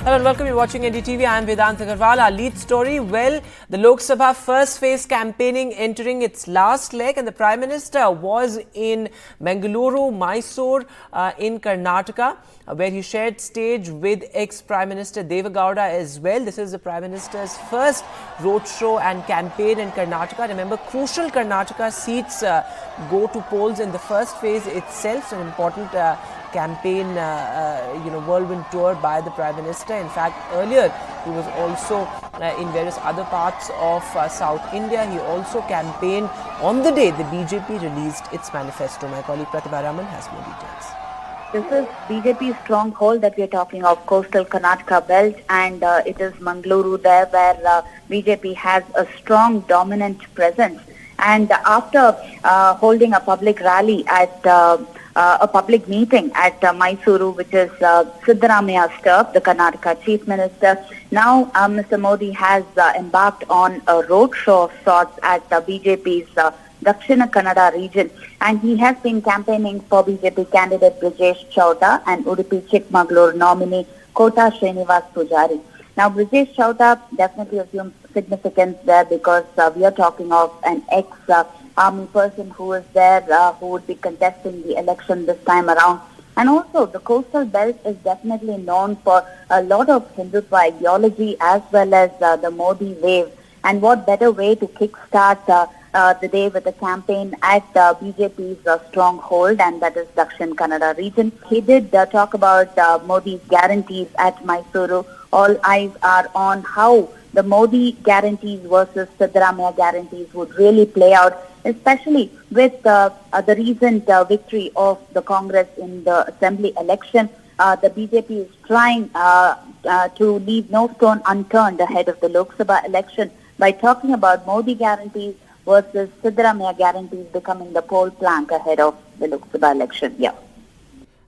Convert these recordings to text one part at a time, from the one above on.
Hello and welcome. You're watching NDTV. I'm Vedant Agarwal. Our lead story, well, the Lok Sabha first phase campaigning entering its last leg, and the Prime Minister was in Mangaluru, Mysore in Karnataka, where he shared stage with ex-Prime Minister Deve Gowda as well. This is the Prime Minister's first roadshow and campaign in Karnataka. Remember, crucial Karnataka seats go to polls in the first phase itself. So an important campaign, whirlwind tour by the Prime Minister. In fact, earlier he was also in various other parts of South India. He also campaigned on the day the BJP released its manifesto. My colleague Pratibha Raman has more details. This is BJP's stronghold that we are talking of, coastal Karnataka belt, and it is Mangaluru there where BJP has a strong dominant presence. And after holding a public rally at a public meeting at Mysuru, which is Siddaramaiah's turf, the Karnataka Chief Minister, now Mr. Modi has embarked on a roadshow of sorts at BJP's Dakshina Kannada region, and he has been campaigning for BJP candidate Brijesh Chowta and Udupi-Chikmagalur nominee Kota Srinivas Poojary. Now, Brijesh Chowta definitely assumes significance there because we are talking of an ex-army person who is there, who would be contesting the election this time around. And also, the coastal belt is definitely known for a lot of Hindutva ideology as well as the Modi wave. And what better way to kickstart the day with a campaign at BJP's stronghold, and that is Dakshina Kannada region. He did talk about Modi's guarantees at Mysuru. All eyes are on how the Modi guarantees versus Siddaramaiah guarantees would really play out, especially with the recent victory of the Congress in the Assembly election. The BJP is trying to leave no stone unturned ahead of the Lok Sabha election by talking about Modi guarantees versus Siddaramaiah guarantees becoming the poll plank ahead of the Lok Sabha election. Yeah.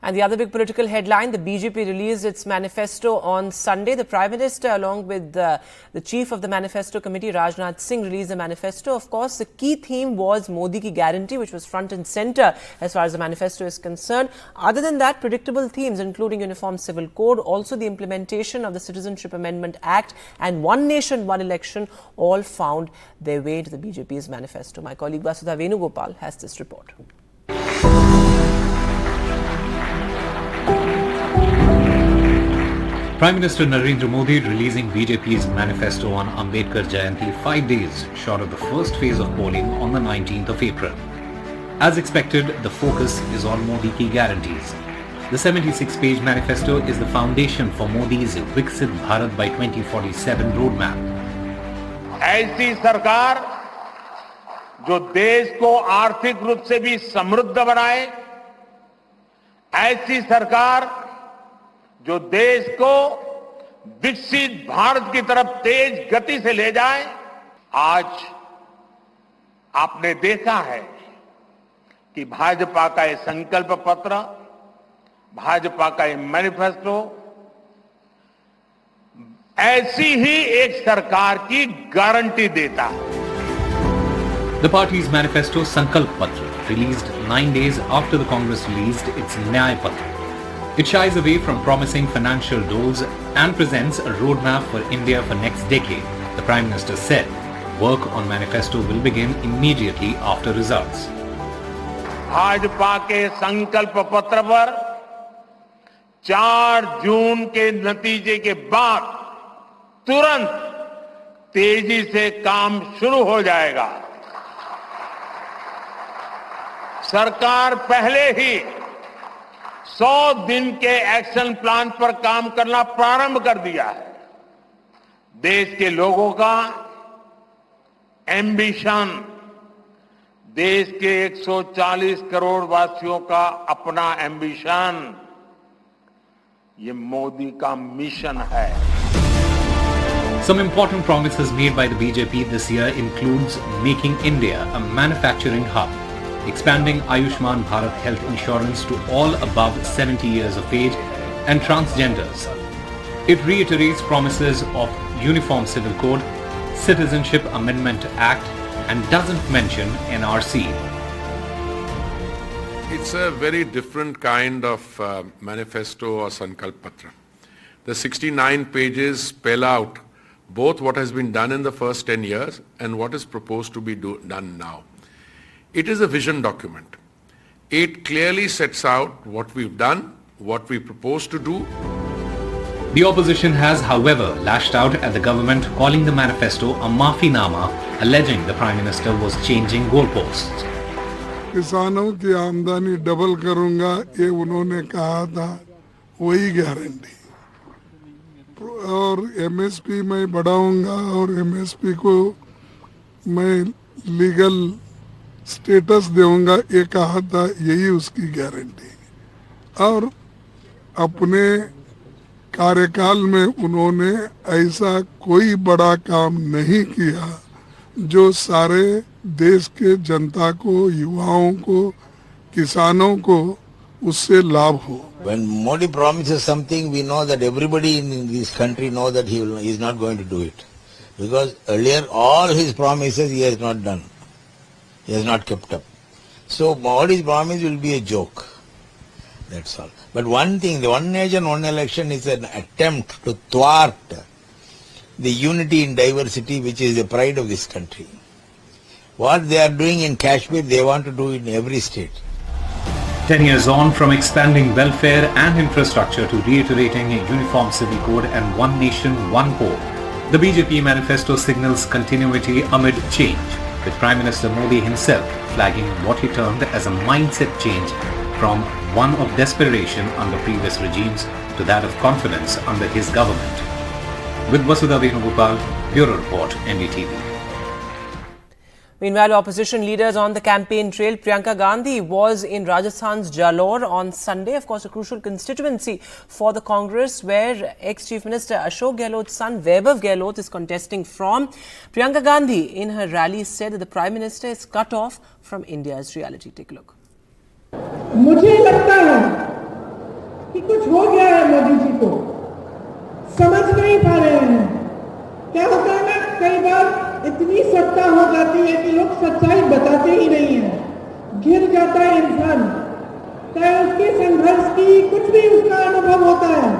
And the other big political headline, the BJP released its manifesto on Sunday. The Prime Minister, along with the Chief of the Manifesto Committee, Rajnath Singh, released the manifesto. Of course, the key theme was Modi ki guarantee, which was front and center as far as the manifesto is concerned. Other than that, predictable themes, including Uniform Civil Code, also the implementation of the Citizenship Amendment Act and One Nation, One Election, all found their way into the BJP's manifesto. My colleague Vasudha Venugopal has this report. Prime Minister Narendra Modi releasing BJP's manifesto on Ambedkar Jayanti 5 days short of the first phase of polling on the 19th of April. As expected, the focus is on Modi ki guarantees. The 76-page manifesto is the foundation for Modi's Viksit Bharat by 2047 roadmap. ऐसी सरकार जो देश को आर्थिक रूप से भी समृद्ध बनाए, ऐसी सरकार जो देश को विकसित भारत की तरफ तेज गति से ले जाए। आज आपने देखा है कि भाजपा का ये संकल्प पत्र, भाजपा का ये मैनिफेस्टो ऐसी ही एक सरकार की गारंटी देता है। The party's manifesto Sankalp Patra, released 9 days after the Congress released its Nyay Patra. It shies away from promising financial goals and presents a roadmap for India for next decade. The Prime Minister said work on manifesto will begin immediately after results. Bhajpa के संकल्प पत्र पर 4 जून के नतीजे के बाद तुरंत तेजी से काम शुरू हो जाएगा। सरकार पहले ही 100 दिन के एक्शन प्लान पर काम करना प्रारंभ कर दिया है। देश के लोगों का एम्बिशन, देश के 140 करोड़ वासियों का अपना एम्बिशन, ये मोदी का मिशन है। Some important promises made by the BJP this year includes making India a manufacturing hub, expanding Ayushman Bharat health insurance to all above 70 years of age and transgenders. It reiterates promises of Uniform Civil Code, Citizenship Amendment Act, and doesn't mention NRC. It's a very different kind of manifesto or Sankalp Patra. The 69 pages spell out both what has been done in the first 10 years and what is proposed to be done now. It is a vision document. It clearly sets out what we've done, what we propose to do. The opposition has, however, lashed out at the government, calling the manifesto a maafinama, alleging the Prime Minister was changing goalposts. किसानों की आमदनी double करूंगा ये उन्होंने कहा था, वही guarantee और एमएसपी मैं बढ़ाऊंगा और एमएसपी को मैं लीगल स्टेटस दूंगा ये कहा था, यही उसकी गारंटी। और अपने कार्यकाल में उन्होंने ऐसा कोई बड़ा काम नहीं किया जो सारे देश के जनता को, युवाओं को, किसानों को उससे लाभ हो। When Modi promises something, we know that everybody in this country know that he is not going to do it, because earlier all his promises he has not done, he has not kept up. So Modi's promise will be a joke. That's all. But one thing, the one nation, one election is an attempt to thwart the unity in diversity, which is the pride of this country. What they are doing in Kashmir, they want to do in every state. 10 years on, from expanding welfare and infrastructure to reiterating a uniform civil code and one nation, one poll, the BJP manifesto signals continuity amid change, with Prime Minister Modi himself flagging what he termed as a mindset change from one of desperation under previous regimes to that of confidence under his government. With Vasudha Venugopal, Bureau Report, NDTV. Meanwhile, opposition leaders on the campaign trail. Priyanka Gandhi was in Rajasthan's Jalore on Sunday, of course a crucial constituency for the Congress, where ex-Chief Minister Ashok Gehlot's son Vaibhav Gehlot is contesting from. Priyanka Gandhi in her rally said that the Prime Minister is cut off from India's reality. Take a look. मुझे लगता है कि कुछ हो गया है मोदी जी को, समझ नहीं पा रहे हैं। क्या होता है ना, कई बार इतनी सत्ता हो जाती है कि लोग सच्चाई बताते ही नहीं है, घिर जाता है इंसान, चाहे उसके संघर्ष की कुछ भी उसका अनुभव होता है,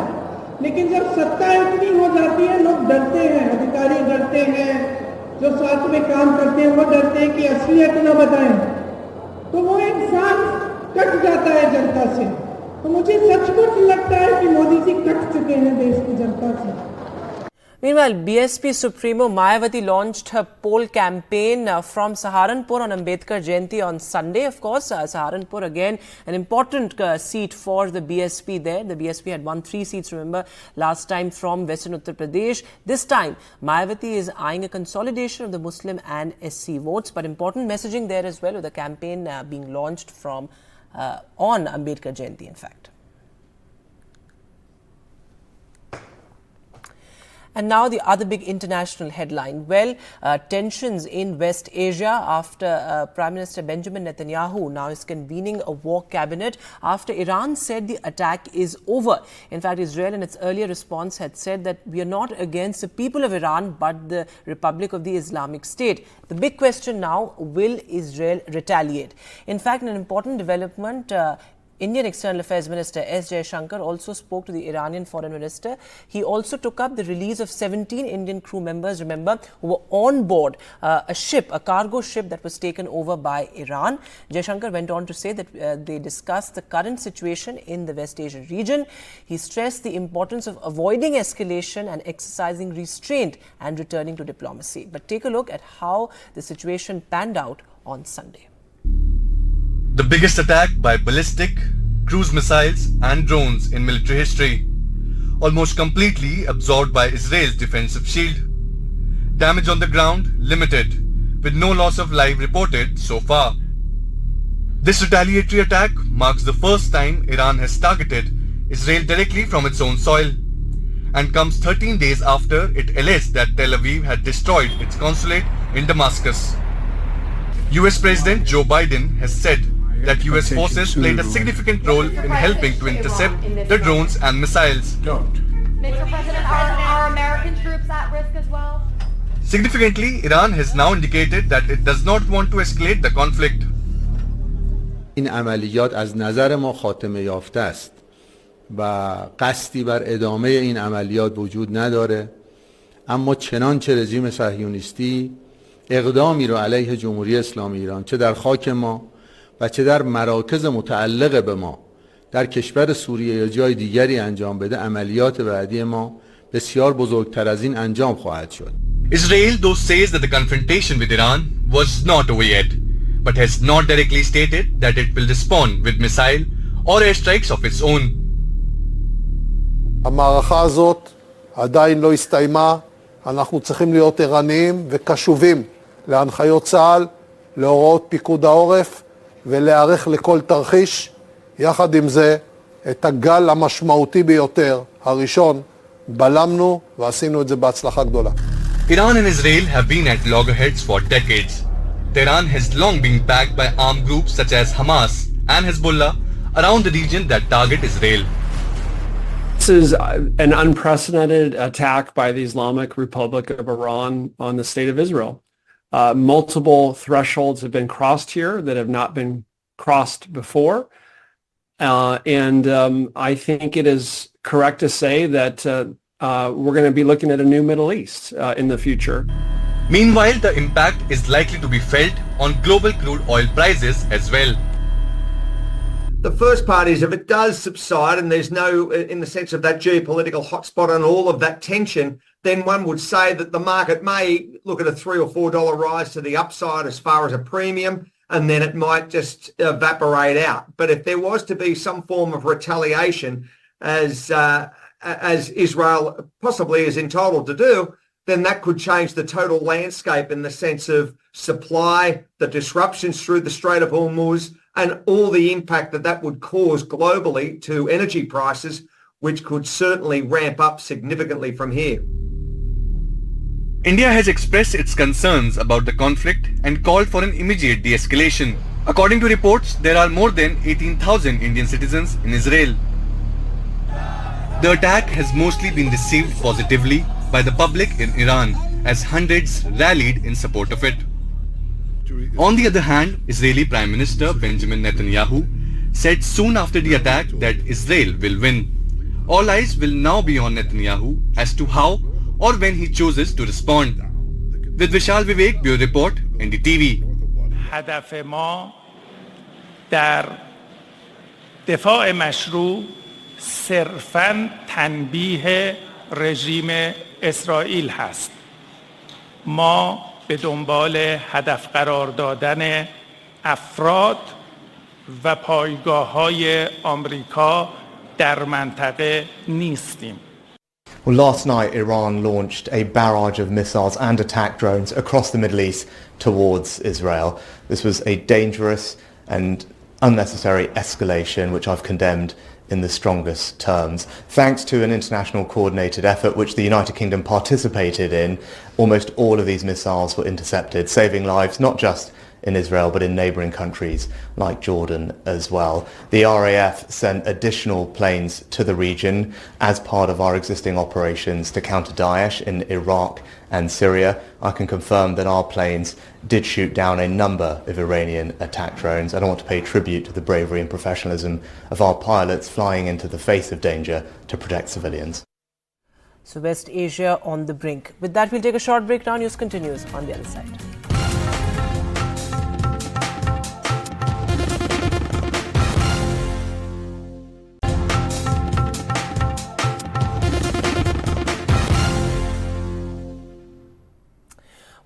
लेकिन जब सत्ता इतनी हो जाती है लोग डरते हैं, अधिकारी डरते हैं, जो साथ में काम करते हैं वो डरते हैं कि असलियत न बताएं, तो वो इंसान कट जाता है जनता से। तो मुझे सचमुच लगता है कि मोदी जी कट चुके हैं देश की जनता से। Meanwhile, BSP Supremo Mayavati launched her poll campaign from Saharanpur on Ambedkar Jayanti on Sunday. Of course, Saharanpur again an important seat for the BSP there. The BSP had won 3 seats, remember, last time from Western Uttar Pradesh. This time, Mayavati is eyeing a consolidation of the Muslim and SC votes, but important messaging there as well, with the campaign being launched from on Ambedkar Jayanti, in fact. And now the other big international headline. Well, tensions in West Asia after Prime Minister Benjamin Netanyahu now is convening a war cabinet after Iran said the attack is over. In fact, Israel in its earlier response had said that we are not against the people of Iran but the Republic of the Islamic State. The big question now, will Israel retaliate? In fact, an important development, Indian External Affairs Minister S. Jaishankar also spoke to the Iranian Foreign Minister. He also took up the release of 17 Indian crew members, remember, who were on board a ship, a cargo ship that was taken over by Iran. Jaishankar went on to say that they discussed the current situation in the West Asian region. He stressed the importance of avoiding escalation and exercising restraint and returning to diplomacy. But take a look at how the situation panned out on Sunday. The biggest attack by ballistic, cruise missiles and drones in military history, almost completely absorbed by Israel's defensive shield. Damage on the ground limited, with no loss of life reported so far. This retaliatory attack marks the first time Iran has targeted Israel directly from its own soil, and comes 13 days after it alleged that Tel Aviv had destroyed its consulate in Damascus. US President Joe Biden has said that US forces played a significant role in helping to intercept the drones and missiles. Mr. President, are American troops at risk as well? Significantly, Iran has now indicated that it does not want to escalate the conflict. این عملیات از نظر ما خاتمه یافته است و قصدی بر ادامه این عملیات وجود نداره، اما چنانچه رژیم صهیونیستی اقدامی رو علیه جمهوری اسلامی ایران چه در خاک ما و چه در مراکز متعلق به ما در کشور سوریه یا جای دیگری انجام بده، عملیات بعدی ما بسیار بزرگتر از این انجام خواهد شد. Israel though says that the confrontation with Iran was not over yet, but has not directly stated that it will respond with missile or airstrikes of its own. המערכה הזאת עדיין לא הסתיימה, אנחנו צריכים להיות ערניים וקשובים להנחיות צה"ל, להוראות פיקוד העורף ולהיערך לכל תרחיש. יחד עם זה, את הגל המשמעותי ביותר, הראשון, בלמנו ועשינו את זה בהצלחה גדולה. Iran and Israel have been at loggerheads for decades. Tehran has long been backed by armed groups such as Hamas and Hezbollah around the region that target Israel. This is an unprecedented attack by the Islamic Republic of Iran on the state of Israel. Multiple thresholds have been crossed here that have not been crossed before. And I think it is correct to say that we're going to be looking at a new Middle East in the future. Meanwhile, the impact is likely to be felt on global crude oil prices as well. The first part is if it does subside and there's no, in the sense of that geopolitical hotspot and all of that tension, then one would say that the market may look at a $3 or $4 rise to the upside as far as a premium, and then it might just evaporate out. But if there was to be some form of retaliation, as Israel possibly is entitled to do, then that could change the total landscape in the sense of supply, the disruptions through the Strait of Hormuz, and all the impact that that would cause globally to energy prices, which could certainly ramp up significantly from here. India has expressed its concerns about the conflict and called for an immediate de-escalation. According to reports, there are more than 18,000 Indian citizens in Israel. The attack has mostly been received positively by the public in Iran, as hundreds rallied in support of it. On the other hand, Israeli Prime Minister Benjamin Netanyahu said soon after the attack that Israel will win. All eyes will now be on Netanyahu as to how or when he chooses to respond. With Vishal Vivek, Bureau Report, NDTV. هدف ما در دفاع مشروع صرفاً تنبیه رژیم اسرائیل هست. ما به دنبال هدف قرار دادن افراد و پایگاه‌های آمریکا در منطقه نیستیم. Well, last night Iran launched a barrage of missiles and attack drones across the Middle East towards Israel. This was a dangerous and unnecessary escalation, which I've condemned in the strongest terms. Thanks to an international coordinated effort which the United Kingdom participated in, almost all of these missiles were intercepted, saving lives not just in Israel but in neighbouring countries like Jordan as well. The RAF sent additional planes to the region as part of our existing operations to counter Daesh in Iraq and Syria. I can confirm that our planes did shoot down a number of Iranian attack drones, and I want to pay tribute to the bravery and professionalism of our pilots flying into the face of danger to protect civilians. So West Asia on the brink. With that, we'll take a short break now. News continues on the other side.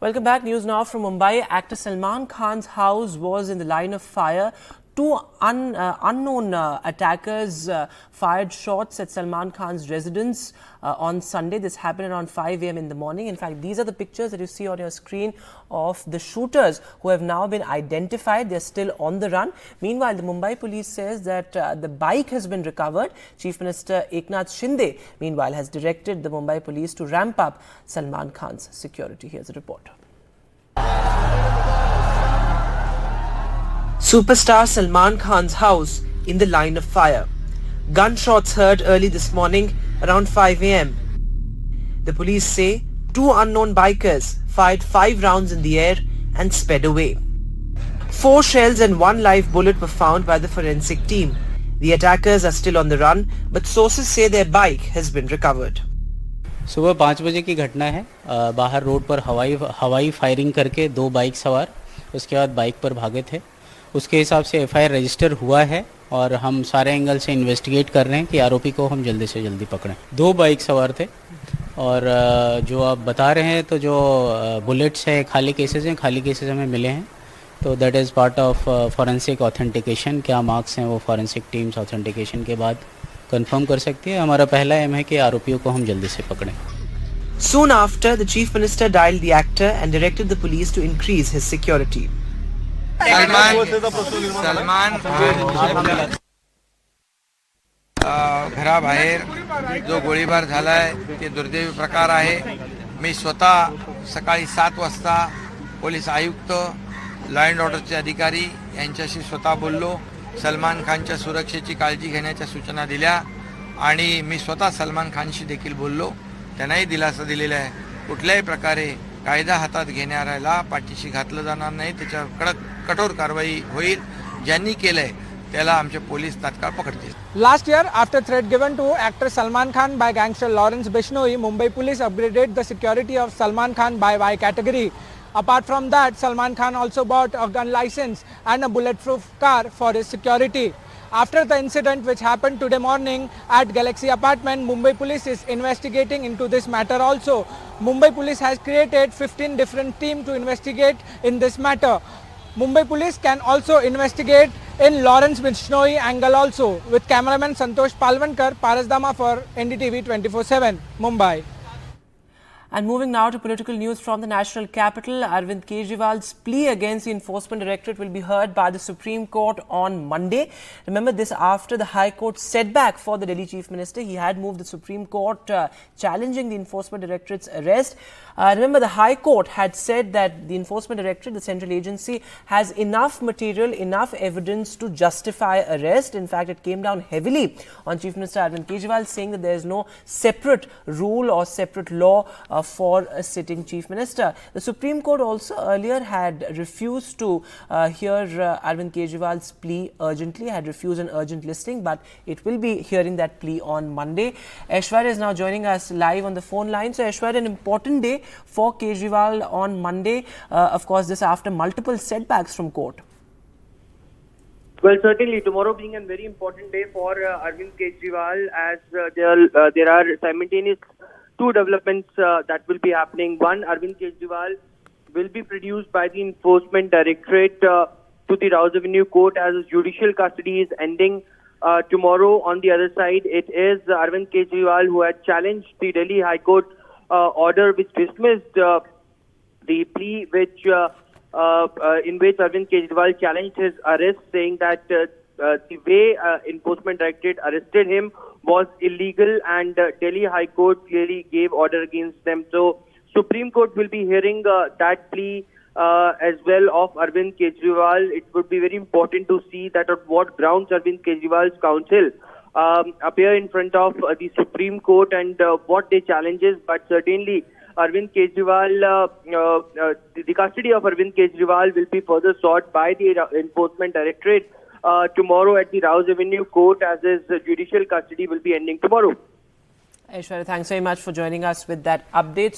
Welcome back. News now from Mumbai. Actor Salman Khan's house was in the line of fire. Two unknown attackers fired shots at Salman Khan's residence on Sunday. This happened around 5 a.m. in the morning. In fact, these are the pictures that you see on your screen of the shooters who have now been identified. They're still on the run. Meanwhile, the Mumbai police says that the bike has been recovered. Chief Minister Eknath Shinde, meanwhile, has directed the Mumbai police to ramp up Salman Khan's security. Here's a report. Superstar Salman Khan's house in the line of fire. Gunshots heard early this morning around 5 a.m. The police say two unknown bikers fired 5 rounds in the air and sped away. 4 shells and 1 live bullet were found by the forensic team. The attackers are still on the run, but sources say their bike has been recovered. सुबह 5 बजे की घटना है। बाहर road पर हवाई firing करके 2 bike सवार उसके बाद बाइक पर भागे थे। उसके हिसाब से एफआईआर रजिस्टर हुआ है और हम सारे एंगल से इन्वेस्टिगेट कर रहे हैं कि आरोपी को हम जल्दी से जल्दी पकड़ें। 2 बाइक सवार थे और जो आप बता रहे हैं तो जो बुलेट्स है खाली केसेस हैं, खाली केसेस हमें मिले हैं। तो that is part of forensic authentication. क्या मार्क्स हैं वो फॉरेंसिक टीम्स ऑथेंटिकेशन के बाद कंफर्म कर सकती है। हमारा पहला एम है कि आरोपियों को हम जल्दी से पकड़ें। Soon after, the Chief Minister dialed the actor and directed the police to increase his security. Salman घराबाहेर जो गोळीबार झालाय ते दुर्दैवी प्रकार आहे। मी स्वतः सकाळी 7 वाजता पोलीस आयुक्त, लॉ अँड ऑर्डरचे अधिकारी यांच्याशी स्वतः बोललो। सलमान खानच्या सुरक्षेची काळजी घेण्याच्या सूचना दिल्या आणि मी स्वतः सलमान खानशी देखील बोललो। त्यांनाही दिलासा दिलेला आहे। कुठल्याही प्रकारे कायदा हातात घेणाऱ्याला पाठीशी घातलं जाणार नाही, त्याच्यावर कठोर कारवाई होईल। ज्यांनी केलंय त्याला आमचे पोलीस तात्काळ पकडतील। Last year, after threat given to actor Salman Khan by gangster Lawrence Bishnoi, Mumbai police upgraded the security of Salman Khan by Y category. Apart from that, Salman Khan also bought a gun license and a bulletproof car for his security. After the incident which happened today morning at Galaxy apartment, Mumbai police is investigating into this matter also. Mumbai police has created 15 different teams to investigate in this matter. Mumbai police can also investigate in Lawrence Bishnoi angle also. With cameraman Santosh Palwankar, Parasdama for NDTV 24/7, Mumbai. And moving now to political news from the national capital, Arvind Kejriwal's plea against the Enforcement Directorate will be heard by the Supreme Court on Monday. Remember this after the High Court setback for the Delhi Chief Minister. He had moved the Supreme Court challenging the Enforcement Directorate's arrest. Remember the High Court had said that the Enforcement Directorate, the central agency, has enough material, enough evidence to justify arrest. In fact, it came down heavily on Chief Minister Arvind Kejriwal, saying that there is no separate rule or separate law for a sitting Chief Minister. The Supreme Court also earlier had refused to hear Arvind Kejriwal's plea urgently, had refused an urgent listing, but it will be hearing that plea on Monday. Aishwarya is now joining us live on the phone line. So Aishwarya, an important day for Kejriwal on Monday, of course this after multiple setbacks from court. Well, certainly tomorrow being a very important day for Arvind Kejriwal, as there are simultaneous 2 developments that will be happening. One, Arvind Kejriwal will be produced by the Enforcement Directorate to the Rouse Avenue Court as his judicial custody is ending tomorrow. On the other side, it is Arvind Kejriwal who had challenged the Delhi High Court order which dismissed the plea in which Arvind Kejriwal challenged his arrest, saying that the way Enforcement Directorate arrested him was illegal, and Delhi High Court clearly gave order against them. So Supreme Court will be hearing that plea as well of Arvind Kejriwal. It would be very important to see that on what grounds Arvind Kejriwal's counsel appear in front of the Supreme Court and what they challenges. But certainly Arvind Kejriwal, the custody of Arvind Kejriwal will be further sought by the Enforcement Directorate tomorrow at the Rouse Avenue Court, as his judicial custody will be ending tomorrow. Aishwarya, thanks very much for joining us with that update.